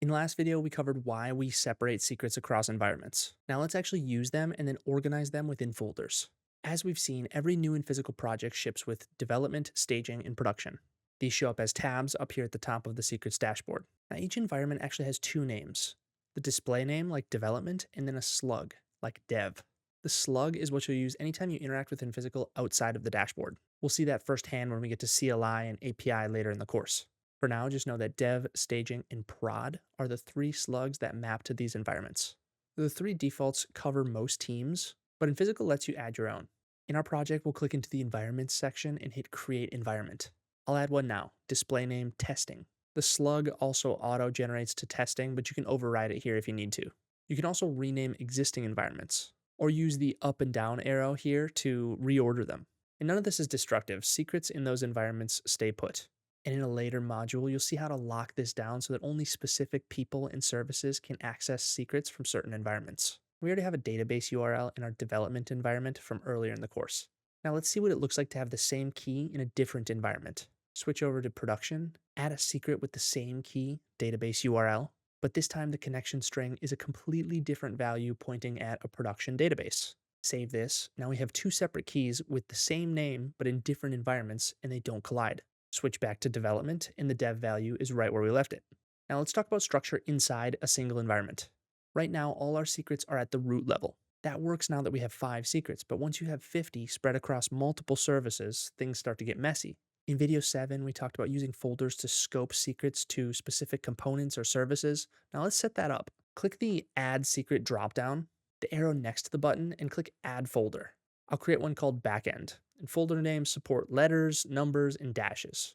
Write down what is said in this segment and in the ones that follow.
In the last video, we covered why we separate secrets across environments. Now let's actually use them and then organize them within folders. As we've seen, every new Infisical project ships with development, staging, and production. These show up as tabs up here at the top of the secrets dashboard. Now each environment actually has two names. The display name, like development, and then a slug, like dev. The slug is what you'll use anytime you interact with Infisical outside of the dashboard. We'll see that firsthand when we get to CLI and API later in the course. For now, just know that dev, staging, and prod are the three slugs that map to these environments. The three defaults cover most teams, but Infisical lets you add your own. In our project, we'll click into the environments section and hit create environment. I'll add one now, display name testing. The slug also auto-generates to testing, but you can override it here if you need to. You can also rename existing environments, or use the up and down arrow here to reorder them. And none of this is destructive. Secrets in those environments stay put. And in a later module, you'll see how to lock this down so that only specific people and services can access secrets from certain environments. We already have a database URL in our development environment from earlier in the course. Now let's see what it looks like to have the same key in a different environment. Switch over to production, add a secret with the same key, database URL, but this time the connection string is a completely different value pointing at a production database. Save this. Now we have two separate keys with the same name but in different environments, and they don't collide. Switch back to development, and the dev value is right where we left it. Now let's talk about structure inside a single environment. Right now, all our secrets are at the root level. That works now that we have 5 secrets, but once you have 50 spread across multiple services, things start to get messy. In video 7, we talked about using folders to scope secrets to specific components or services. Now let's set that up. Click the Add Secret dropdown, the arrow next to the button, and click Add Folder. I'll create one called Backend, and folder names support letters, numbers, and dashes.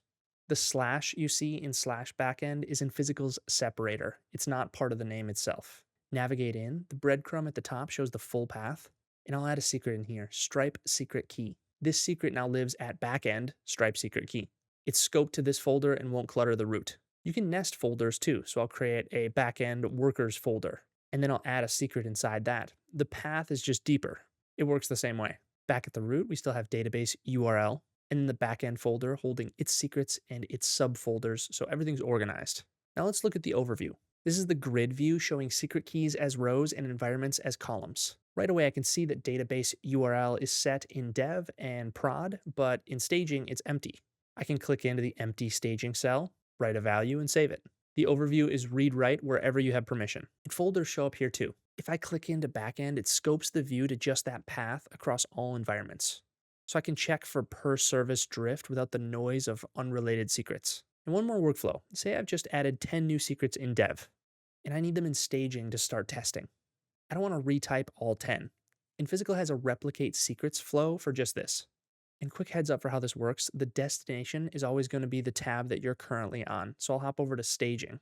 The slash you see in slash backend is Infisical's separator. It's not part of the name itself. Navigate in, the breadcrumb at the top shows the full path, and I'll add a secret in here, stripe secret key. This secret now lives at backend, stripe secret key. It's scoped to this folder and won't clutter the root. You can nest folders too, so I'll create a backend workers folder, and then I'll add a secret inside that. The path is just deeper. It works the same way. Back at the root, we still have database URL, and then the backend folder holding its secrets and its subfolders, so everything's organized. Now let's look at the overview. This is the grid view showing secret keys as rows and environments as columns. Right away, I can see that database URL is set in dev and prod, but in staging, it's empty. I can click into the empty staging cell, write a value, and save it. The overview is read-write wherever you have permission. And folders show up here too. If I click into backend, it scopes the view to just that path across all environments. So I can check for per service drift without the noise of unrelated secrets. And one more workflow. Say I've just added 10 new secrets in dev, and I need them in staging to start testing. I don't want to retype all 10. Infisical has a replicate secrets flow for just this. And quick heads up for how this works, the destination is always going to be the tab that you're currently on. So I'll hop over to staging,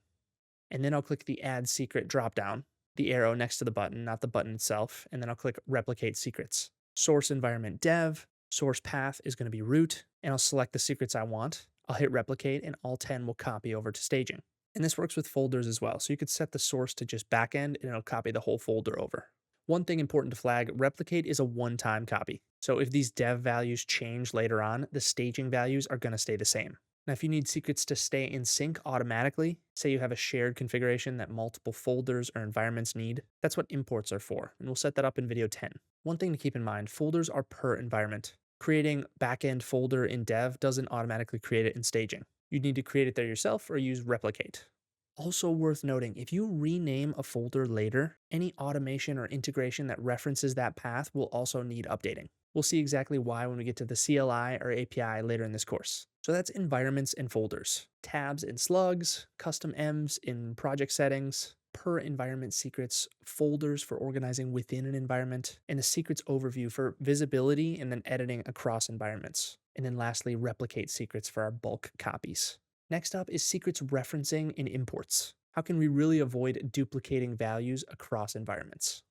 and then I'll click the add secret dropdown, the arrow next to the button, not the button itself, and then I'll click replicate secrets. Source environment dev, source path is going to be root, and I'll select the secrets I want. I'll hit replicate, and all 10 will copy over to staging. And this works with folders as well, so you could set the source to just backend, and it'll copy the whole folder over. One thing important to flag, replicate is a one-time copy. So if these dev values change later on, the staging values are going to stay the same. Now, if you need secrets to stay in sync automatically, say you have a shared configuration that multiple folders or environments need, that's what imports are for, and we'll set that up in video 10. One thing to keep in mind, folders are per environment. Creating backend folder in dev doesn't automatically create it in staging. You'd need to create it there yourself or use replicate. Also worth noting, if you rename a folder later, any automation or integration that references that path will also need updating. We'll see exactly why when we get to the CLI or API later in this course. So that's environments and folders, tabs in Slugs, custom M's in project settings, per environment secrets, folders for organizing within an environment, and a secrets overview for visibility and then editing across environments. And then lastly, replicate secrets for our bulk copies. Next up is secrets referencing and imports. How can we really avoid duplicating values across environments?